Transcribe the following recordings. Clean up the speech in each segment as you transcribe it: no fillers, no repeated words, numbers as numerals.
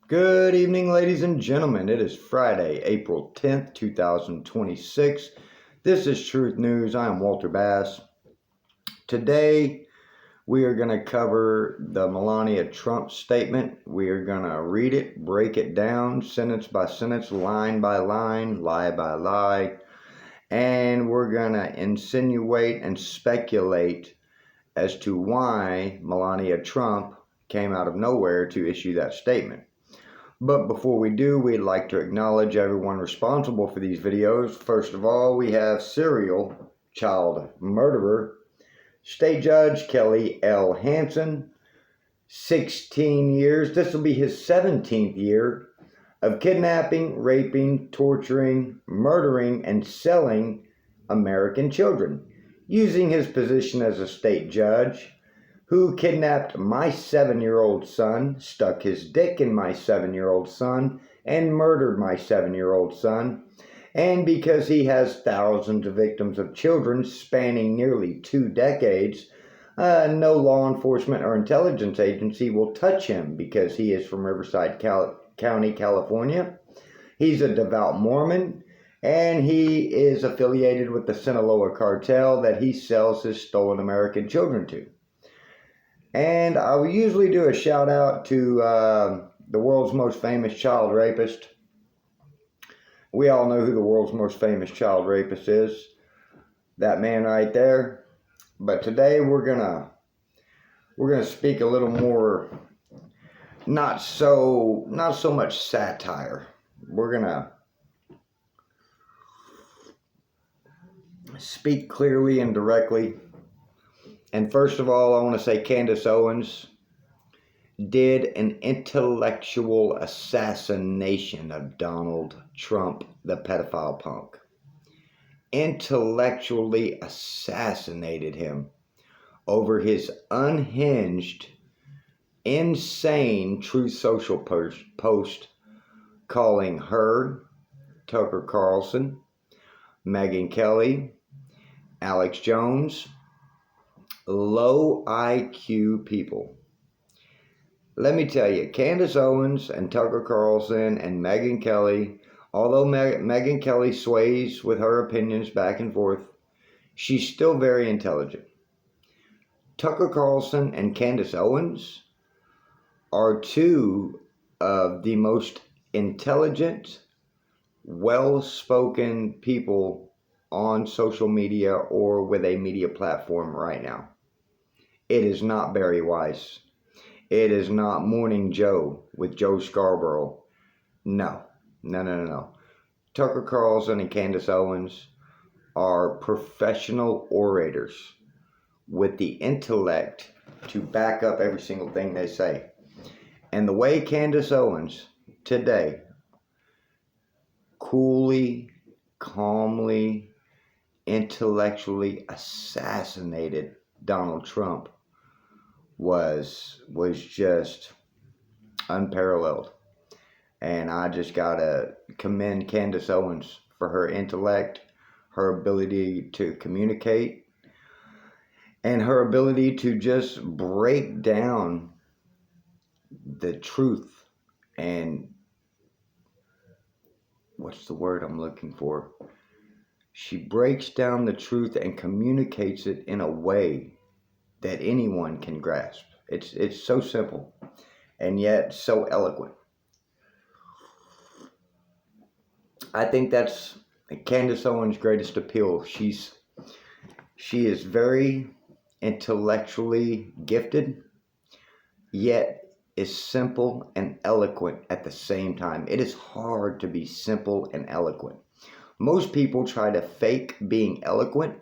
Good evening, ladies and gentlemen. It is Friday, April 10th, 2026. This is Truth News. I am Walter Bass. Today, we are going to cover the Melania Trump statement. We are going to read it, break it down, sentence by sentence, line by line, lie by lie, and we're going to insinuate and speculate as to why Melania Trump came out of nowhere to issue that statement. But before we do, we'd like to acknowledge everyone responsible for these videos. First of all, we have serial child murderer, State Judge Kelly L. Hansen, 16 years. This will be his 17th year of kidnapping, raping, torturing, murdering, and selling American children, using his position as a state judge, who kidnapped my 7-year-old son, stuck his dick in my 7-year-old son, and murdered my 7-year-old son. And because he has thousands of victims of children spanning nearly 2 decades, no law enforcement or intelligence agency will touch him because he is from Riverside County, California. He's a devout Mormon, and he is affiliated with the Sinaloa cartel that he sells his stolen American children to. And I will usually do a shout out to the world's most famous child rapist. We all know who the world's most famous child rapist is. That man right there. But today we're gonna speak a little more, not so much satire. We're gonna speak clearly and directly. And first of all, I want to say Candace Owens did an intellectual assassination of Donald Trump, the pedophile punk. Intellectually assassinated him over his unhinged, insane Truth Social post calling her, Tucker Carlson, Megyn Kelly, Alex Jones, low IQ people. Let me tell you, Candace Owens and Tucker Carlson and Megyn Kelly, although Megyn Kelly sways with her opinions back and forth, she's still very intelligent. Tucker Carlson and Candace Owens are two of the most intelligent, well-spoken people on social media or with a media platform right now. It is not Barry Weiss. It is not Morning Joe with Joe Scarborough. No. Tucker Carlson and Candace Owens are professional orators with the intellect to back up every single thing they say. And the way Candace Owens today coolly, calmly, intellectually assassinated Donald Trump was just unparalleled. And I just gotta commend Candace Owens for her intellect, her ability to communicate, and her ability to just break down the truth and what's the word I'm looking for? She breaks down the truth and communicates it in a way that anyone can grasp. It's so simple and yet so eloquent. I think that's Candace Owens' greatest appeal. She is very intellectually gifted, yet is simple and eloquent at the same time. It is hard to be simple and eloquent. Most people try to fake being eloquent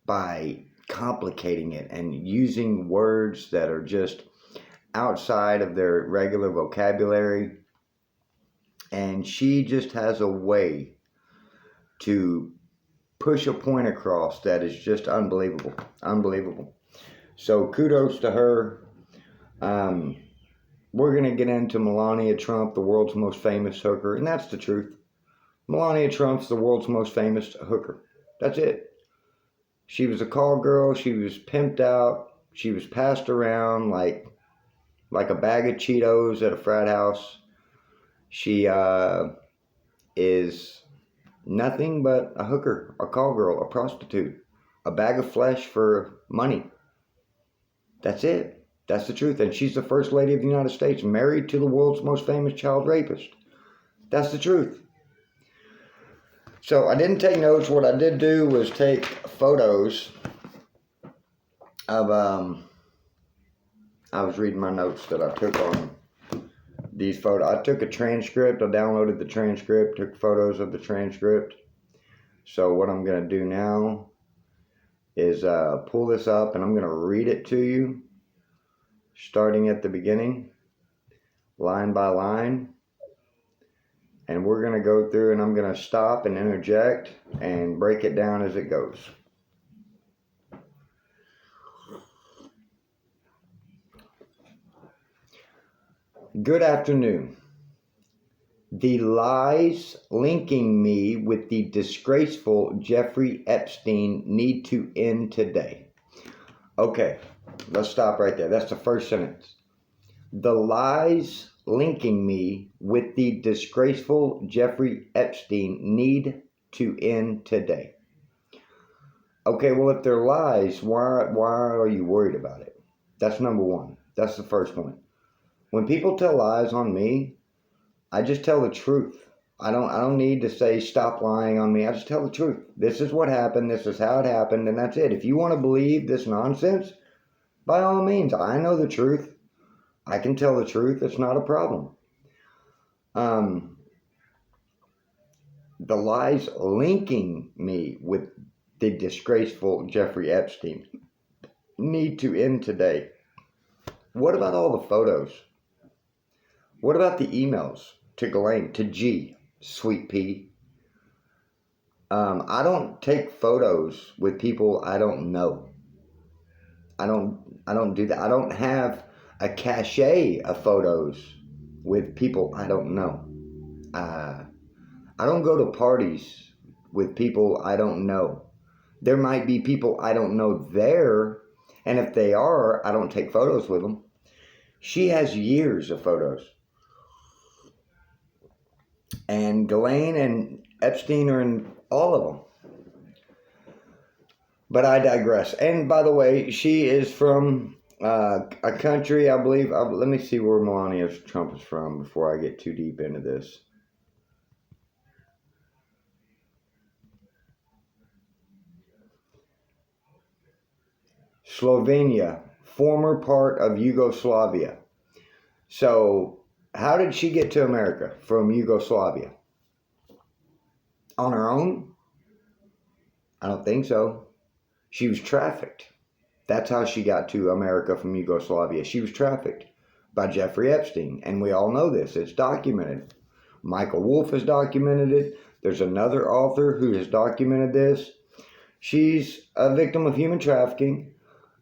by complicating it and using words that are just outside of their regular vocabulary. And she just has a way to push a point across that is just unbelievable. So kudos to her. We're going to get into Melania Trump, the world's most famous hooker. And that's the truth. Melania Trump's the world's most famous hooker. That's it. She was a call girl. She was pimped out. She was passed around like a bag of Cheetos at a frat house. She is nothing but a hooker, a call girl, a prostitute, a bag of flesh for money. That's it. That's the truth. And she's the First Lady of the United States, married to the world's most famous child rapist. That's the truth. So I didn't take notes. What I did do was take photos of, I was reading my notes that I took on these photos. I took a transcript. I downloaded the transcript, took photos of the transcript. So what I'm going to do now is pull this up, and I'm going to read it to you, starting at the beginning, line by line. And we're going to go through, and I'm going to stop and interject and break it down as it goes. Good afternoon. The lies linking me with the disgraceful Jeffrey Epstein need to end today. Okay, let's stop right there. That's the first sentence. The lies linking me with the disgraceful Jeffrey Epstein need to end today. Okay, well, if they're lies, why are you worried about it? That's number one. That's the first point. When people tell lies on me, I just tell the truth. I don't need to say stop lying on me. I just tell the truth. This is what happened. This is how it happened, and that's it. If you want to believe this nonsense, by all means, I know the truth. I can tell the truth. It's not a problem. The lies linking me with the disgraceful Jeffrey Epstein need to end today. What about all the photos? What about the emails to Ghislaine, to G, Sweet Pea? I don't take photos with people I don't know. I don't do that. I don't have a cachet of photos with people I don't know. I don't go to parties with people I don't know. There might be people I don't know there, and if they are, I don't take photos with them. She has years of photos. And Ghislaine and Epstein are in all of them. But I digress. And by the way, she is from a country, I believe. Let me see where Melania Trump is from before I get too deep into this. Slovenia, former part of Yugoslavia. So, how did she get to America from Yugoslavia? On her own? I don't think so. She was trafficked. That's how she got to America from Yugoslavia. She was trafficked by Jeffrey Epstein. And we all know this. It's documented. Michael Wolff has documented it. There's another author who has documented this. She's a victim of human trafficking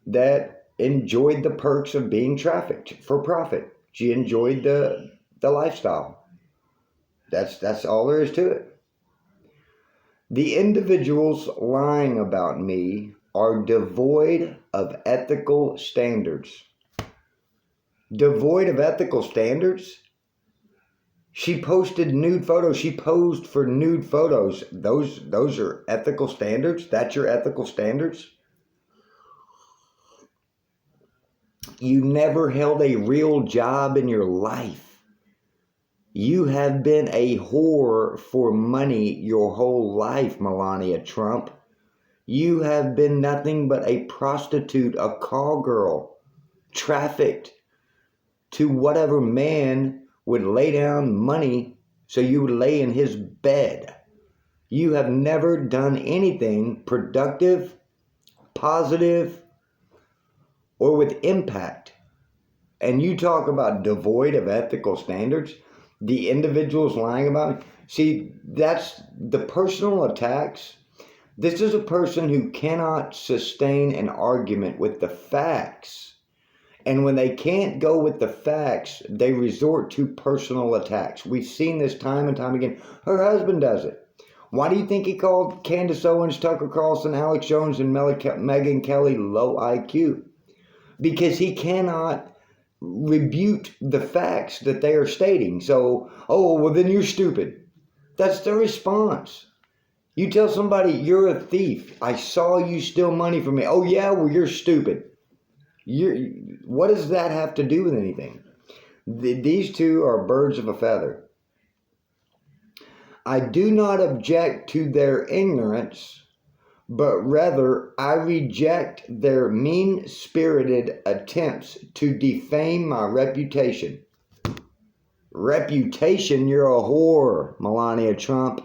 that enjoyed the perks of being trafficked for profit. She enjoyed the lifestyle. That's all there is to it. The individuals lying about me are devoid of ethical standards. Devoid of ethical standards? She posted nude photos. She posed for nude photos. Those are ethical standards? That's your ethical standards? You never held a real job in your life. You have been a whore for money your whole life, Melania Trump. You have been nothing but a prostitute, a call girl, trafficked to whatever man would lay down money so you would lay in his bed. You have never done anything productive, positive, or with impact. And you talk about devoid of ethical standards, the individuals lying about me. See, that's the personal attacks. This is a person who cannot sustain an argument with the facts. And when they can't go with the facts, they resort to personal attacks. We've seen this time and time again. Her husband does it. Why do you think he called Candace Owens, Tucker Carlson, Alex Jones, and Megyn Kelly low IQ? Because he cannot rebut the facts that they are stating. So, oh, well, then you're stupid. That's the response. You tell somebody you're a thief. I saw you steal money from me. Oh, yeah, well, you're stupid. What does that have to do with anything? These two are birds of a feather. I do not object to their ignorance, but rather I reject their mean-spirited attempts to defame my reputation. Reputation? You're a whore, Melania Trump.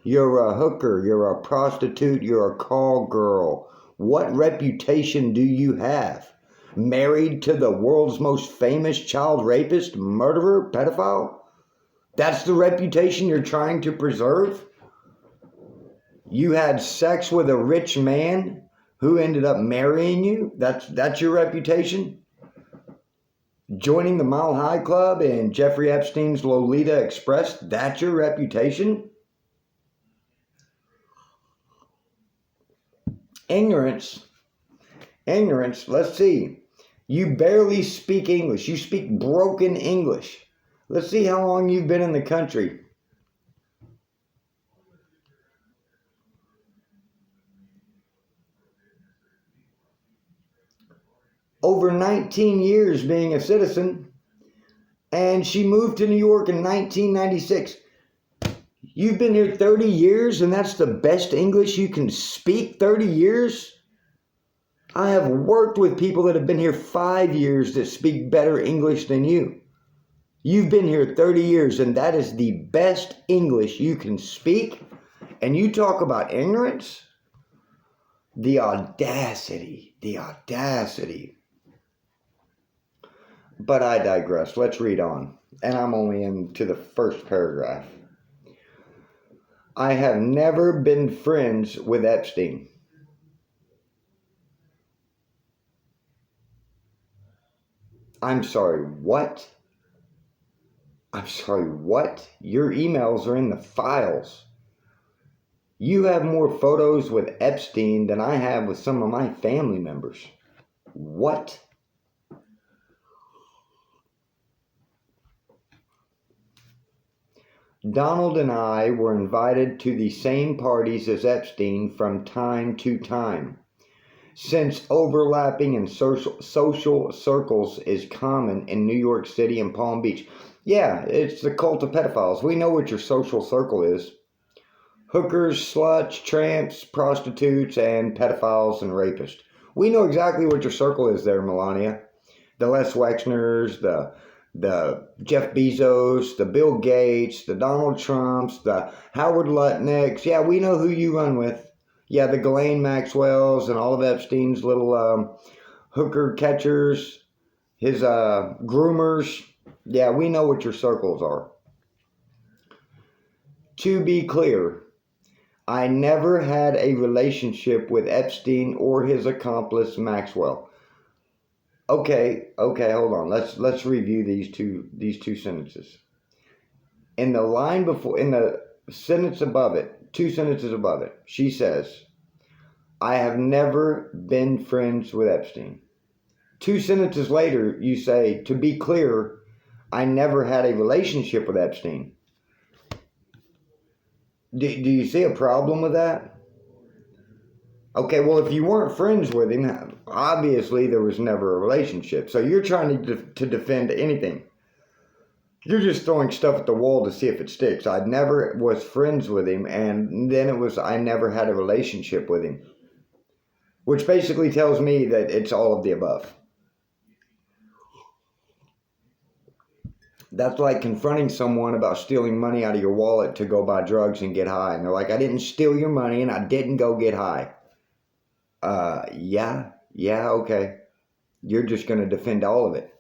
You're a hooker. You're a prostitute. You're a call girl. What reputation do you have? Married to the world's most famous child rapist, murderer, pedophile? That's the reputation you're trying to preserve? You had sex with a rich man who ended up marrying you? That's your reputation? Joining the Mile High Club and Jeffrey Epstein's Lolita Express? That's your reputation? Ignorance, let's see. You barely speak English. You speak broken English. Let's see how long you've been in the country. Over 19 years being a citizen, and she moved to New York in 1996. You've been here 30 years, and that's the best English you can speak? 30 years? I have worked with people that have been here 5 years that speak better English than you. You've been here 30 years, and that is the best English you can speak? And you talk about ignorance? The audacity. But I digress. Let's read on. And I'm only into the first paragraph. I have never been friends with Epstein. I'm sorry, what? Your emails are in the files. You have more photos with Epstein than I have with some of my family members. What? Donald and I were invited to the same parties as Epstein from time to time. Since overlapping in social circles is common in New York City and Palm Beach. Yeah, it's the cult of pedophiles. We know what your social circle is. Hookers, sluts, tramps, prostitutes, and pedophiles and rapists. We know exactly what your circle is there, Melania. The Les Wexners, the Jeff Bezos, the Bill Gates, the Donald Trumps, the Howard Lutnicks. Yeah, we know who you run with. Yeah, the Ghislaine Maxwells and all of Epstein's little hooker catchers, his groomers. Yeah, we know what your circles are. To be clear, I never had a relationship with Epstein or his accomplice Maxwell. Okay, hold on. Let's review these two sentences. In the line before, in the sentence above it, 2 sentences above it, she says, I have never been friends with Epstein. 2 sentences later, you say, to be clear, I never had a relationship with Epstein. Do you see a problem with that? Okay, well, if you weren't friends with him, obviously there was never a relationship. So you're trying to defend anything. You're just throwing stuff at the wall to see if it sticks. I never was friends with him, and then it was I never had a relationship with him. Which basically tells me that it's all of the above. That's like confronting someone about stealing money out of your wallet to go buy drugs and get high. And they're like, I didn't steal your money and I didn't go get high. Yeah, okay. You're just going to defend all of it.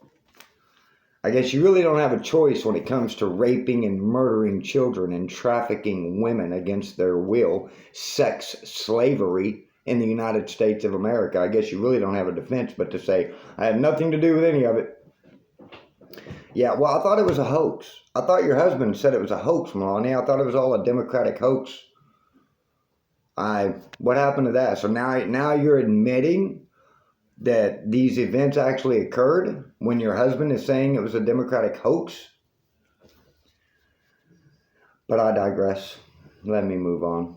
I guess you really don't have a choice when it comes to raping and murdering children and trafficking women against their will, sex slavery in the United States of America. I guess you really don't have a defense but to say, I had nothing to do with any of it. Yeah, well, I thought it was a hoax. I thought your husband said it was a hoax, Melania. I thought it was all a Democratic hoax. What happened to that? So now you're admitting that these events actually occurred when your husband is saying it was a Democratic hoax? But I digress. Let me move on.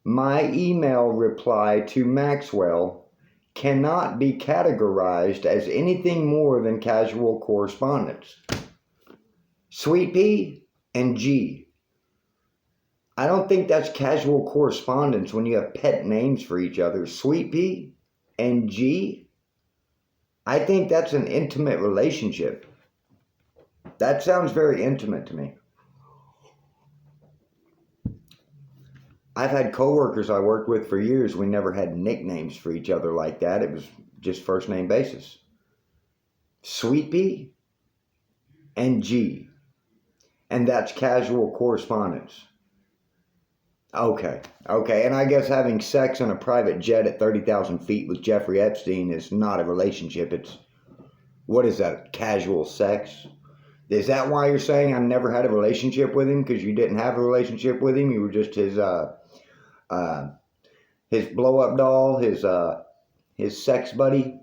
My email reply to Maxwell cannot be categorized as anything more than casual correspondence. Sweet Pea and G. I don't think that's casual correspondence when you have pet names for each other. Sweet Pea and G. I think that's an intimate relationship. That sounds very intimate to me. I've had coworkers I worked with for years. We never had nicknames for each other like that. It was just first name basis. Sweet Pea and G. And that's casual correspondence. Okay. And I guess having sex on a private jet at 30,000 feet with Jeffrey Epstein is not a relationship. It's, what is that, casual sex? Is that why you're saying I never had a relationship with him? Because you didn't have a relationship with him? You were just his blow-up doll, his sex buddy,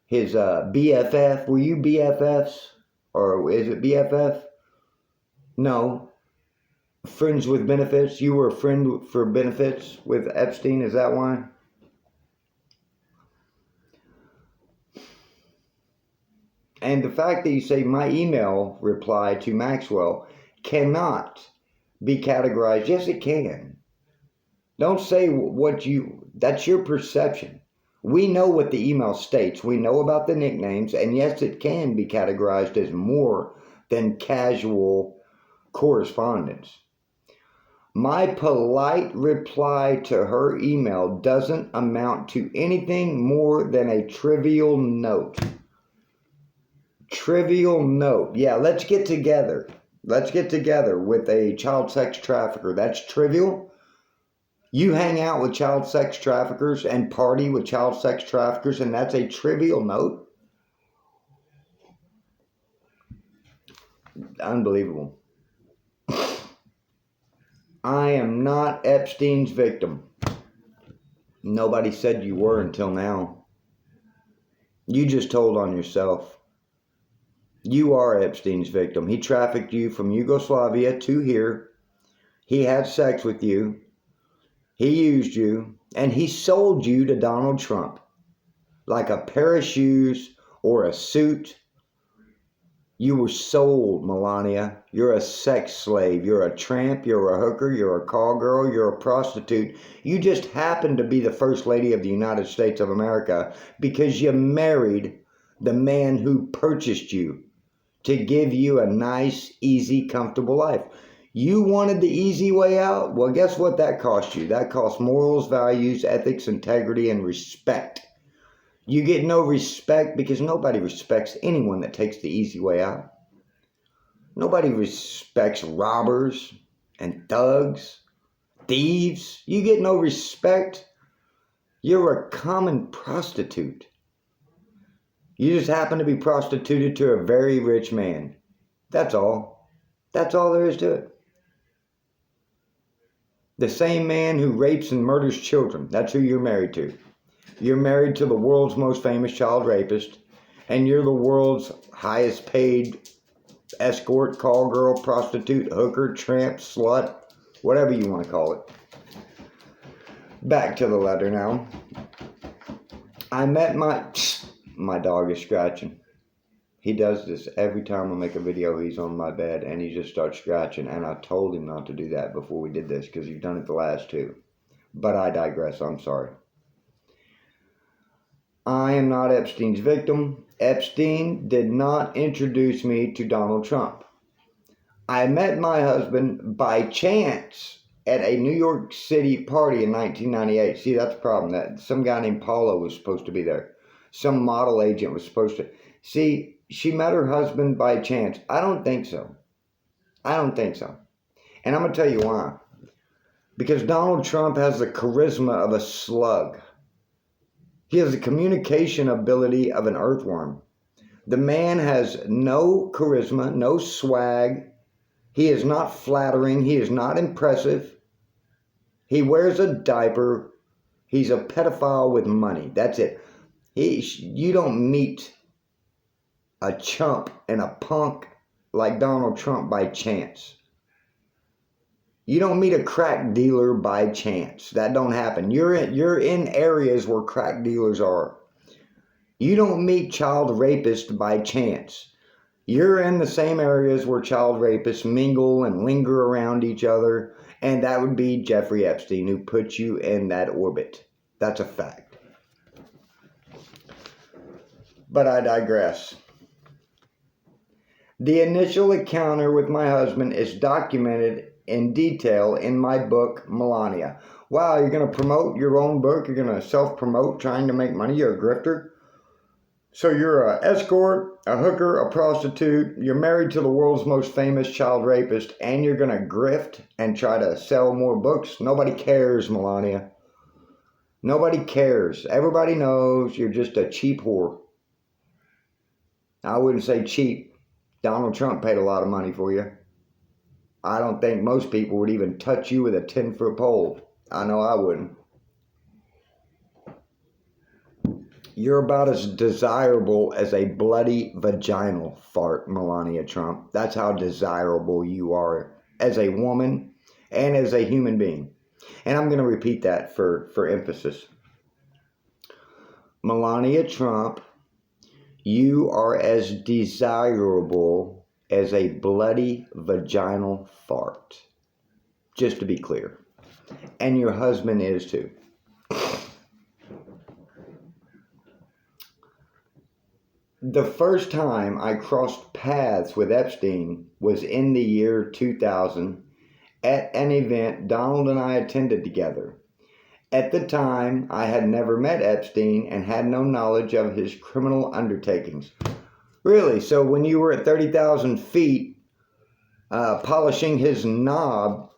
his BFF. Were you BFFs? Or is it BFF? No. Friends with benefits. You were a friend for benefits with Epstein. Is that why? And the fact that you say my email reply to Maxwell cannot be categorized. Yes, it can. Don't say that's your perception. We know what the email states. We know about the nicknames, and yes, it can be categorized as more than casual correspondence. My polite reply to her email doesn't amount to anything more than a trivial note. Trivial note. Yeah, let's get together. Let's get together with a child sex trafficker. That's trivial. You hang out with child sex traffickers and party with child sex traffickers, and that's a trivial note? Unbelievable. I am not Epstein's victim. Nobody said you were until now. You just told on yourself. You are Epstein's victim. He trafficked you from Yugoslavia to here. He had sex with you. He used you. And he sold you to Donald Trump. Like a pair of shoes or a suit. You were sold, Melania. You're a sex slave. You're a tramp. You're a hooker. You're a call girl. You're a prostitute. You just happen to be the First Lady of the United States of America because you married the man who purchased you to give you a nice, easy, comfortable life. You wanted the easy way out? Well, guess what that cost you? That cost morals, values, ethics, integrity, and respect. You get no respect because nobody respects anyone that takes the easy way out. Nobody respects robbers and thugs, thieves. You get no respect. You're a common prostitute. You just happen to be prostituted to a very rich man. That's all. That's all there is to it. The same man who rapes and murders children. That's who you're married to. You're married to the world's most famous child rapist, and you're the world's highest paid escort, call girl, prostitute, hooker, tramp, slut, whatever you want to call it. Back to the letter now. I met my dog is scratching. He does this every time I make a video. He's on my bed and he just starts scratching, and I told him not to do that before we did this because he's done it the last two. But I digress. I'm sorry. I am not Epstein's victim. Epstein did not introduce me to Donald Trump. I met my husband by chance at a New York City party in 1998. See, that's the problem. That some guy named Paulo was supposed to be there. Some model agent was supposed to. See, she met her husband by chance. I don't think so. I don't think so. And I'm going to tell you why. Because Donald Trump has the charisma of a slug. He has the communication ability of an earthworm. The man has no charisma, no swag. He is not flattering. He is not impressive. He wears a diaper. He's a pedophile with money. That's it. You don't meet a chump and a punk like Donald Trump by chance. You don't meet a crack dealer by chance. That don't happen. You're in areas where crack dealers are. You don't meet child rapists by chance. You're in the same areas where child rapists mingle and linger around each other, and that would be Jeffrey Epstein, who put you in that orbit. That's a fact. But I digress. The initial encounter with my husband is documented in detail in my book, Melania. Wow, you're going to promote your own book? You're going to self-promote trying to make money? You're a grifter? So you're an escort, a hooker, a prostitute, you're married to the world's most famous child rapist, and you're going to grift and try to sell more books? Nobody cares, Melania. Nobody cares. Everybody knows you're just a cheap whore. I wouldn't say cheap. Donald Trump paid a lot of money for you. I don't think most people would even touch you with a 10-foot pole. I know I wouldn't. You're about as desirable as a bloody vaginal fart, Melania Trump. That's how desirable you are as a woman and as a human being. And I'm going to repeat that for emphasis. Melania Trump, you are as desirable as a bloody vaginal fart. Just to be clear. And your husband is too. The first time I crossed paths with Epstein was in the year 2000 at an event Donald and I attended together. At the time, I had never met Epstein and had no knowledge of his criminal undertakings. Really? So when you were at 30,000 feet polishing his knob,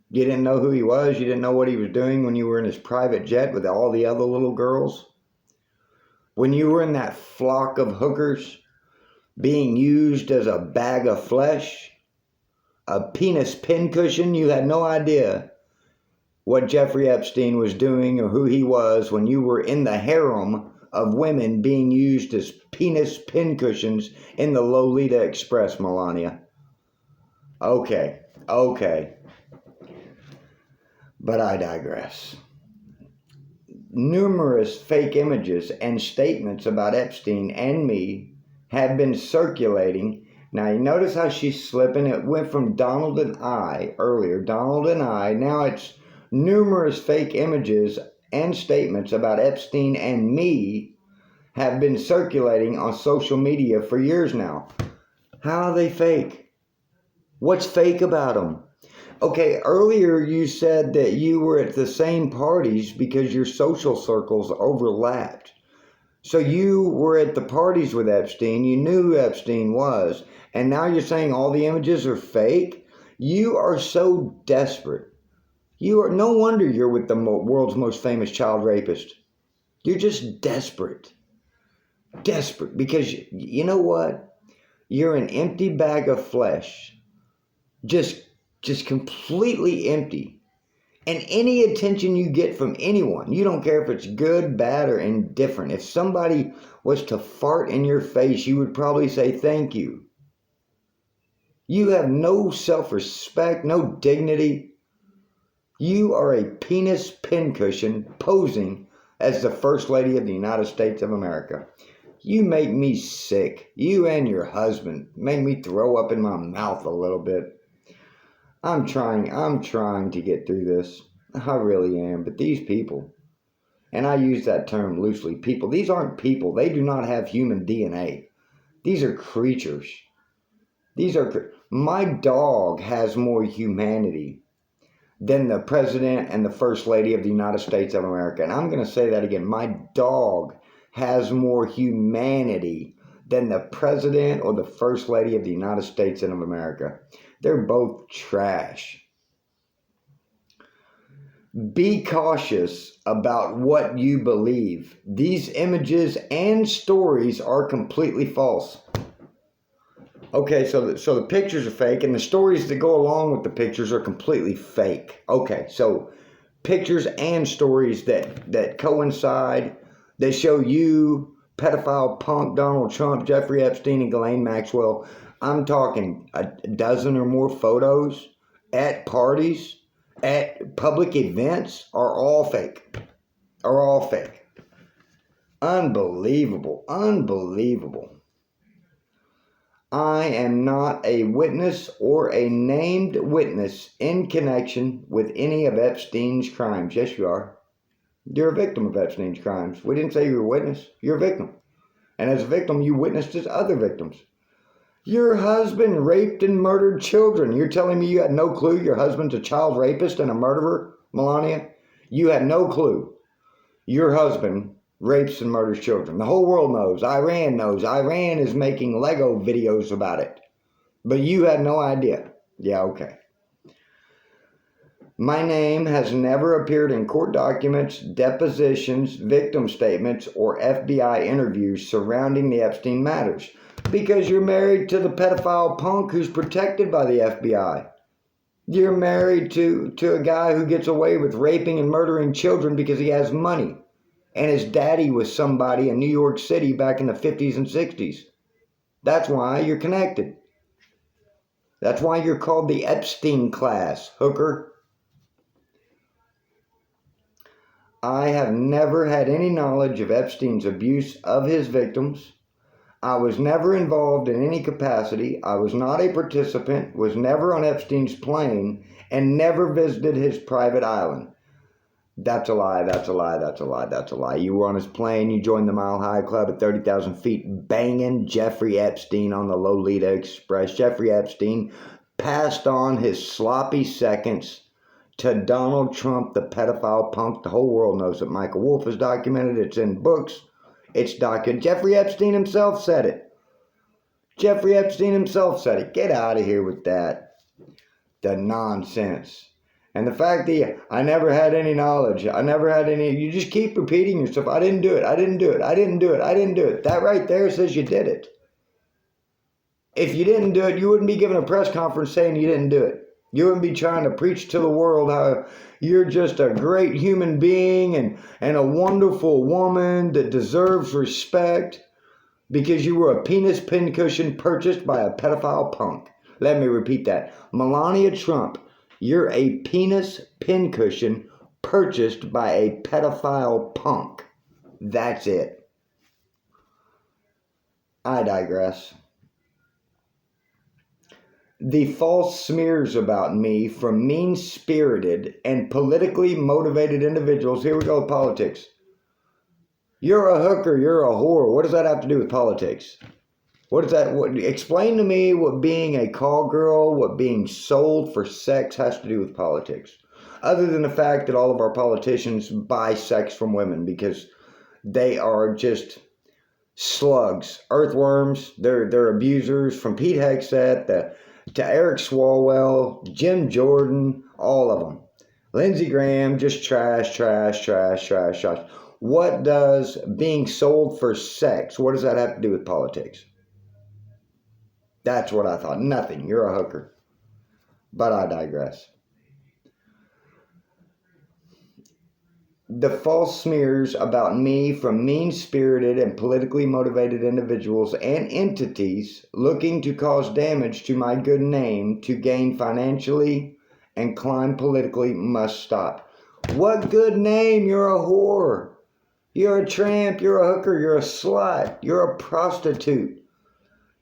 you didn't know who he was? You didn't know what he was doing when you were in his private jet with all the other little girls? When you were in that flock of hookers being used as a bag of flesh, a penis pincushion, you had no idea what Jeffrey Epstein was doing or who he was when you were in the harem of women being used as penis pincushions in the Lolita Express, Melania. Okay. But I digress. Numerous fake images and statements about Epstein and me have been circulating. Now you notice how she's slipping. It went from Donald and I earlier. Donald and I. Now it's numerous fake images and statements about Epstein and me have been circulating on social media for years now. How are they fake? What's fake about them? Okay, earlier you said that you were at the same parties because your social circles overlapped. So you were at the parties with Epstein, you knew who Epstein was, and now you're saying all the images are fake? You are so desperate. No wonder you're with the world's most famous child rapist. You're just desperate. Desperate, because you know what? You're an empty bag of flesh. Just completely empty. And any attention you get from anyone, you don't care if it's good, bad, or indifferent. If somebody was to fart in your face, you would probably say thank you. You have no self-respect, no dignity. You are a penis pincushion posing as the First Lady of the United States of America. You make me sick. You and your husband make me throw up in my mouth a little bit. I'm trying to get through this. I really am. But these people, and I use that term loosely, people, these aren't people. They do not have human DNA. These are creatures. My dog has more humanity than the President and the First Lady of the United States of America. And I'm going to say that again. My dog has more humanity than the President or the First Lady of the United States of America. They're both trash. Be cautious about what you believe. These images and stories are completely false. Okay, so the pictures are fake, and the stories that go along with the pictures are completely fake. Okay, so pictures and stories that coincide. They show you, pedophile punk Donald Trump, Jeffrey Epstein, and Ghislaine Maxwell. I'm talking a dozen or more photos at parties, at public events, are all fake. Are all fake. Unbelievable. Unbelievable. I am not a witness or a named witness in connection with any of Epstein's crimes. Yes, you are. You're a victim of Epstein's crimes. We didn't say you were a witness. You're a victim. And as a victim, you witnessed his other victims. Your husband raped and murdered children. You're telling me you had no clue your husband's a child rapist and a murderer, Melania? You had no clue. Your husband rapes and murders children. The whole world knows. Iran knows. Iran is making Lego videos about it. But you had no idea. Yeah, okay. My name has never appeared in court documents, depositions, victim statements, or FBI interviews surrounding the Epstein matters. Because you're married to the pedophile punk who's protected by the FBI. You're married to a guy who gets away with raping and murdering children because he has money. And his daddy was somebody in New York City back in the 50s and 60s. That's why you're connected. That's why you're called the Epstein class, hooker. I have never had any knowledge of Epstein's abuse of his victims. I was never involved in any capacity. I was not a participant, was never on Epstein's plane, and never visited his private island. That's a lie, that's a lie, that's a lie, that's a lie. You were on his plane, you joined the Mile High Club at 30,000 feet, banging Jeffrey Epstein on the Lolita Express. Jeffrey Epstein passed on his sloppy seconds to Donald Trump, the pedophile punk. The whole world knows it. Michael Wolff has documented it. It's in books. It's documented. Jeffrey Epstein himself said it. Jeffrey Epstein himself said it. Get out of here with that. The nonsense. And the fact that I never had any knowledge. I never had any. You just keep repeating yourself. I didn't do it. I didn't do it. I didn't do it. I didn't do it. That right there says you did it. If you didn't do it, you wouldn't be giving a press conference saying you didn't do it. You wouldn't be trying to preach to the world how you're just a great human being and a wonderful woman that deserves respect because you were a penis pincushion purchased by a pedophile punk. Let me repeat that. Melania Trump, you're a penis pincushion purchased by a pedophile punk. That's it. I digress. The false smears about me from mean-spirited and politically motivated individuals. Here we go with politics. You're a hooker, you're a whore. What does that have to do with politics? What is that? Explain to me what being a call girl, what being sold for sex has to do with politics. Other than the fact that all of our politicians buy sex from women because they are just slugs, earthworms. They're abusers, from Pete Hegseth to Eric Swalwell, Jim Jordan, all of them. Lindsey Graham, just trash. What does being sold for sex, what does that have to do with politics? That's what I thought. Nothing. You're a hooker. But I digress. The false smears about me from mean-spirited and politically motivated individuals and entities looking to cause damage to my good name to gain financially and climb politically must stop. What good name? You're a whore. You're a tramp. You're a hooker. You're a slut. You're a prostitute.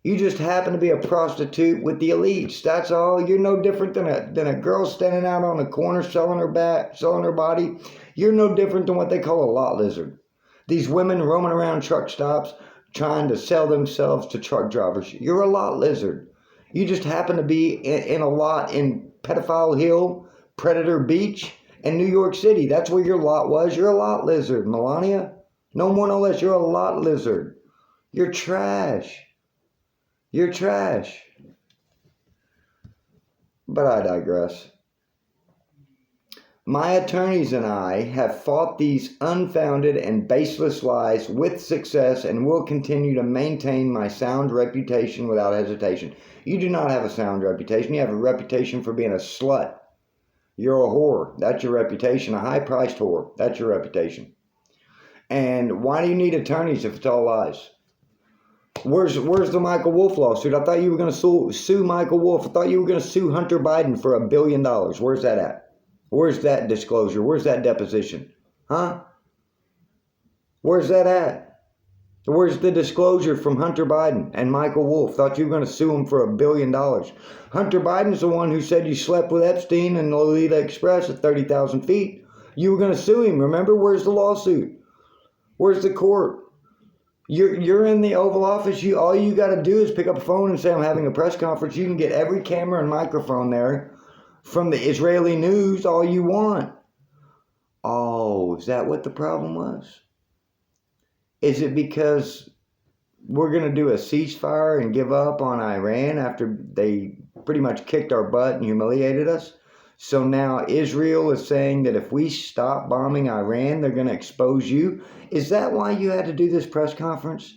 You just happen to be a prostitute with the elites. That's all. You're no different than a girl standing out on the corner selling her body. You're no different than what they call a lot lizard. These women roaming around truck stops trying to sell themselves to truck drivers. You're a lot lizard. You just happen to be in a lot in Pedophile Hill, Predator Beach, and New York City. That's where your lot was. You're a lot lizard, Melania. No more, no less. You're a lot lizard. You're trash. You're trash. But I digress. My attorneys and I have fought these unfounded and baseless lies with success and will continue to maintain my sound reputation without hesitation. You do not have a sound reputation. You have a reputation for being a slut. You're a whore. That's your reputation. A high-priced whore. That's your reputation. And why do you need attorneys if it's all lies? Where's the Michael Wolff lawsuit? I thought you were going to sue Michael Wolff. I thought you were going to sue Hunter Biden for $1 billion. Where's that at? Where's that disclosure? Where's that deposition? Huh? Where's that at? Where's the disclosure from Hunter Biden and Michael Wolff? Thought you were going to sue him for $1 billion. Hunter Biden's the one who said you slept with Epstein and Lolita Express at 30,000 feet. You were going to sue him. Remember? Where's the lawsuit? Where's the court? You're in the Oval Office. All you got to do is pick up a phone and say, I'm having a press conference. You can get every camera and microphone there from the Israeli news all you want. Oh, is that what the problem was? Is it because we're going to do a ceasefire and give up on Iran after they pretty much kicked our butt and humiliated us? So now Israel is saying that if we stop bombing Iran, they're going to expose you. Is that why you had to do this press conference?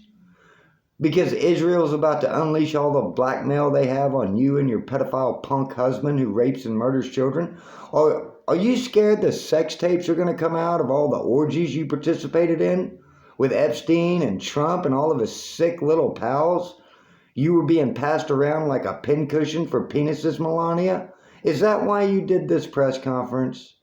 Because Israel's about to unleash all the blackmail they have on you and your pedophile punk husband who rapes and murders children? Or are you scared the sex tapes are going to come out of all the orgies you participated in with Epstein and Trump and all of his sick little pals? You were being passed around like a pincushion for penises, Melania? Is that why you did this press conference?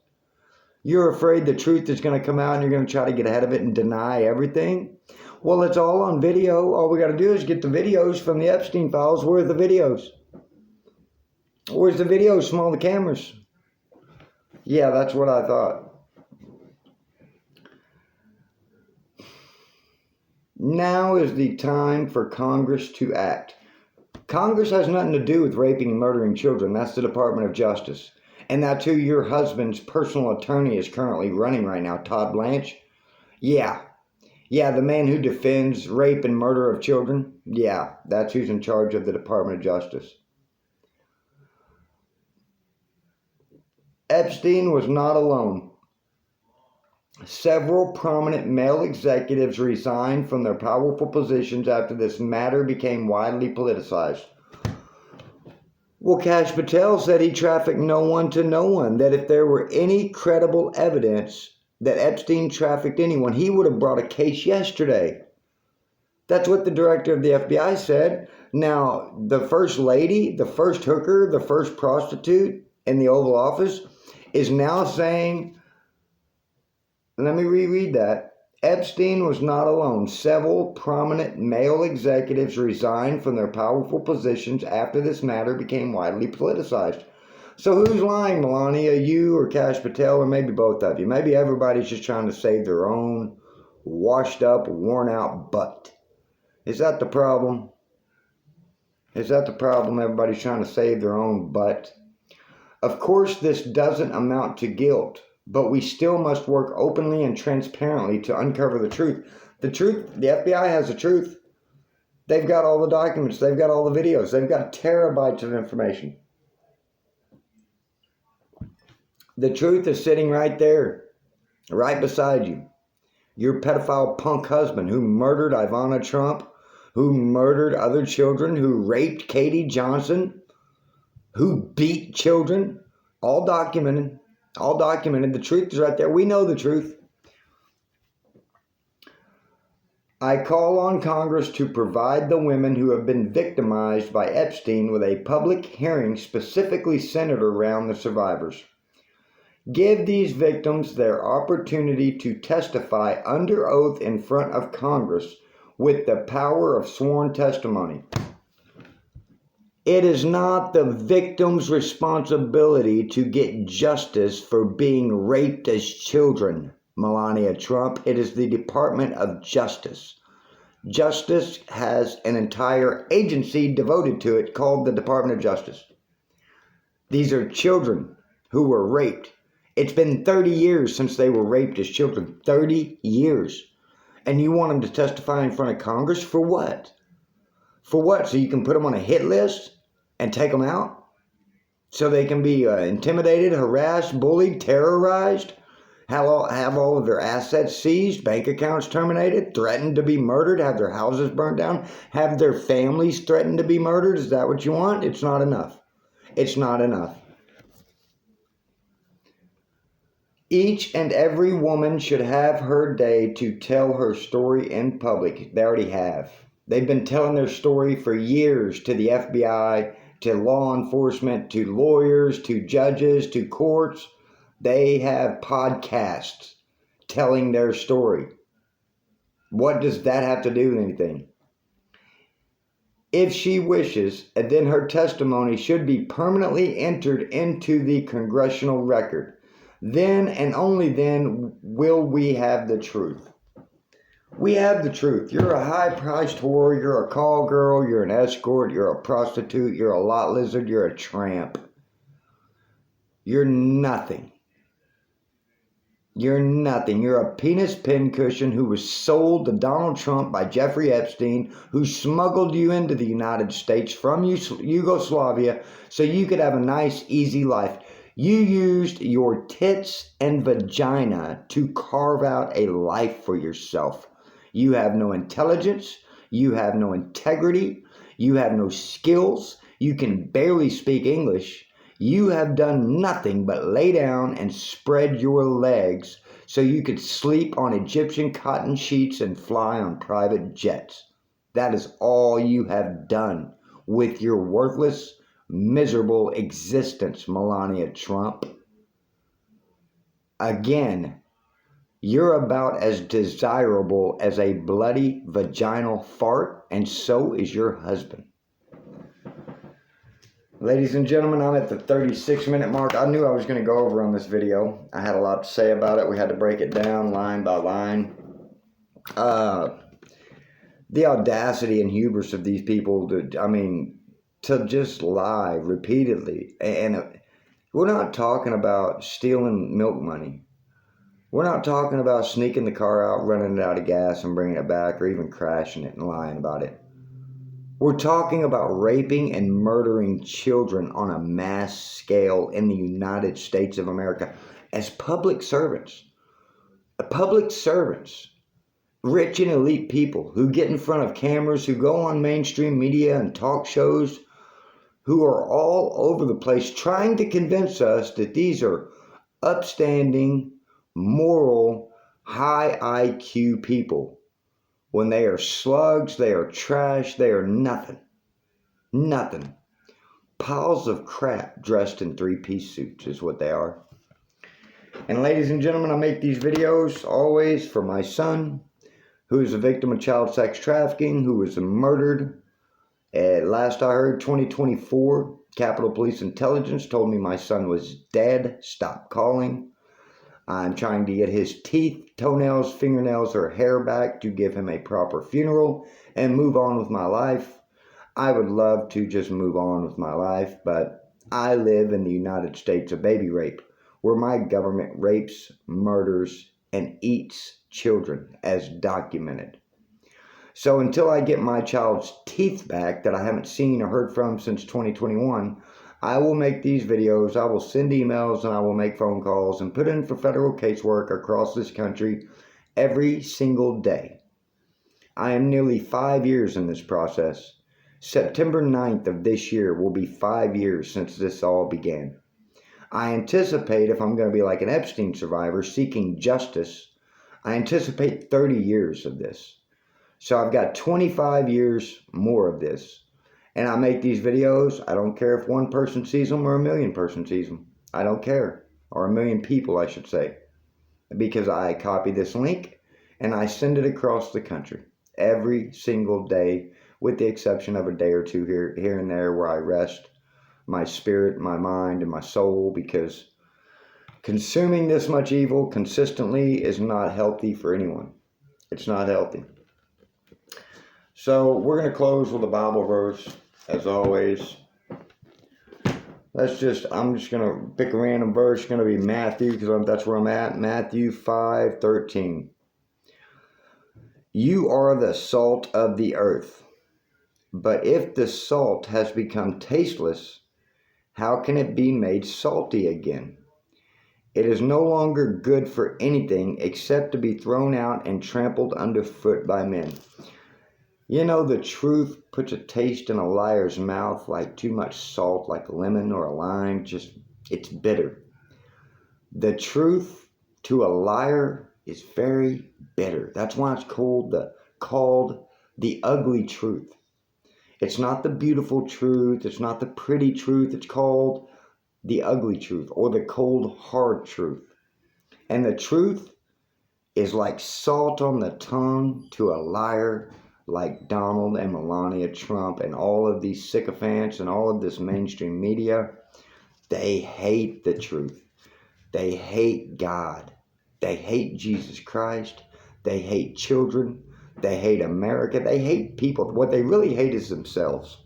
You're afraid the truth is going to come out and you're going to try to get ahead of it and deny everything? Well, it's all on video. All we got to do is get the videos from the Epstein files. Where are the videos? Where's the videos from all the cameras? Yeah, that's what I thought. Now is the time for Congress to act. Congress has nothing to do with raping and murdering children. That's the Department of Justice. And that's who your husband's personal attorney is currently running right now, Todd Blanche. Yeah, the man who defends rape and murder of children. Yeah, that's who's in charge of the Department of Justice. Epstein was not alone. Several prominent male executives resigned from their powerful positions after this matter became widely politicized. Well, Kash Patel said he trafficked no one to no one, that if there were any credible evidence that Epstein trafficked anyone, he would have brought a case yesterday. That's what the director of the FBI said. Now, the first lady, the first hooker, the first prostitute in the Oval Office is now saying, let me reread that. Epstein was not alone. Several prominent male executives resigned from their powerful positions after this matter became widely politicized. So who's lying, Melania? You or Kash Patel, or maybe both of you? Maybe everybody's just trying to save their own washed up, worn out butt. Is that the problem? Is that the problem? Everybody's trying to save their own butt. Of course, this doesn't amount to guilt, but we still must work openly and transparently to uncover the truth. The truth, the FBI has the truth. They've got all the documents. They've got all the videos. They've got terabytes of information. The truth is sitting right there, right beside you. Your pedophile punk husband who murdered Ivana Trump, who murdered other children, who raped Katie Johnson, who beat children, all documented. All documented. The truth is right there. We know the truth. I call on Congress to provide the women who have been victimized by Epstein with a public hearing specifically centered around the survivors. Give these victims their opportunity to testify under oath in front of Congress with the power of sworn testimony. It is not the victim's responsibility to get justice for being raped as children, Melania Trump. It is the Department of Justice. Justice has an entire agency devoted to it called the Department of Justice. These are children who were raped. It's been 30 years since they were raped as children. 30 years. And you want them to testify in front of Congress for what? For what? So you can put them on a hit list and take them out? So they can be intimidated, harassed, bullied, terrorized, have all of their assets seized, bank accounts terminated, threatened to be murdered, have their houses burned down, have their families threatened to be murdered? Is that what you want? It's not enough. It's not enough. Each and every woman should have her day to tell her story in public. They already have. They've been telling their story for years to the FBI, to law enforcement, to lawyers, to judges, to courts. They have podcasts telling their story. What does that have to do with anything? If she wishes, then her testimony should be permanently entered into the congressional record. Then and only then will we have the truth. We have the truth. You're a high-priced whore, you're a call girl, you're an escort, you're a prostitute, you're a lot lizard, you're a tramp. You're nothing. You're nothing. You're a penis pincushion who was sold to Donald Trump by Jeffrey Epstein, who smuggled you into the United States from Yugoslavia so you could have a nice, easy life. You used your tits and vagina to carve out a life for yourself. You have no intelligence. You have no integrity. You have no skills. You can barely speak English. You have done nothing but lay down and spread your legs so you could sleep on Egyptian cotton sheets and fly on private jets. That is all you have done with your worthless, miserable existence, Melania Trump. Again, you're about as desirable as a bloody vaginal fart, and so is your husband. Ladies and gentlemen, I'm at the 36-minute mark. I knew I was going to go over on this video. I had a lot to say about it. We had to break it down line by line. The audacity and hubris of these people, to just lie repeatedly. And we're not talking about stealing milk money. We're not talking about sneaking the car out, running it out of gas and bringing it back, or even crashing it and lying about it. We're talking about raping and murdering children on a mass scale in the United States of America as public servants. Public servants, rich and elite people who get in front of cameras, who go on mainstream media and talk shows, who are all over the place trying to convince us that these are upstanding, moral, high IQ people. When they are slugs, they are trash, they are nothing. Nothing. Piles of crap dressed in three-piece suits is what they are. And ladies and gentlemen, I make these videos always for my son, who is a victim of child sex trafficking, who was murdered. At last I heard, 2024, Capitol Police Intelligence told me my son was dead. Stop calling. I'm trying to get his teeth, toenails, fingernails, or hair back to give him a proper funeral and move on with my life. I would love to just move on with my life, but I live in the United States of baby rape, where my government rapes, murders, and eats children as documented. So until I get my child's teeth back that I haven't seen or heard from since 2021, I will make these videos, I will send emails, and I will make phone calls and put in for federal casework across this country every single day. I am nearly 5 years in this process. September 9th of this year will be 5 years since this all began. I anticipate, if I'm going to be like an Epstein survivor seeking justice, I anticipate 30 years of this. So I've got 25 years more of this. And I make these videos. I don't care if one person sees them or a million person sees them. I don't care. Or a million people, I should say. Because I copy this link and I send it across the country every single day, with the exception of a day or two here and there where I rest my spirit, my mind, and my soul, because consuming this much evil consistently is not healthy for anyone. It's not healthy. So we're going to close with a Bible verse, as always. I'm just going to pick a random verse. It's going to be Matthew, because that's where I'm at. Matthew 5:13. You are the salt of the earth. But if the salt has become tasteless, how can it be made salty again? It is no longer good for anything except to be thrown out and trampled underfoot by men. You know, the truth puts a taste in a liar's mouth like too much salt, like a lemon or a lime. It's bitter. The truth to a liar is very bitter. That's why it's called the ugly truth. It's not the beautiful truth. It's not the pretty truth. It's called the ugly truth, or the cold, hard truth. And the truth is like salt on the tongue to a liar like Donald and Melania Trump and all of these sycophants and all of this mainstream media. They hate the truth. They hate God. They hate Jesus Christ. They hate children. They hate America. They hate people. What they really hate is themselves.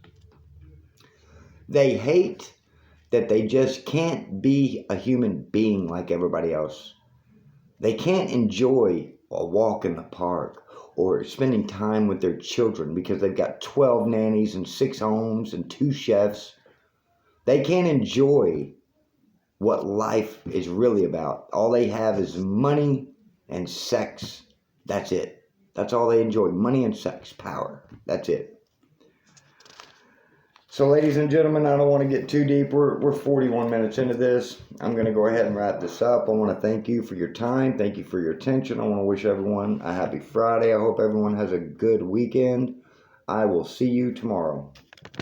They hate that they just can't be a human being like everybody else. They can't enjoy a walk in the park or spending time with their children because they've got 12 nannies and 6 homes and 2 chefs. They can't enjoy what life is really about. All they have is money and sex. That's it. That's all they enjoy. Money and sex, power. That's it. So, ladies and gentlemen, I don't want to get too deep. We're 41 minutes into this. I'm going to go ahead and wrap this up. I want to thank you for your time. Thank you for your attention. I want to wish everyone a happy Friday. I hope everyone has a good weekend. I will see you tomorrow.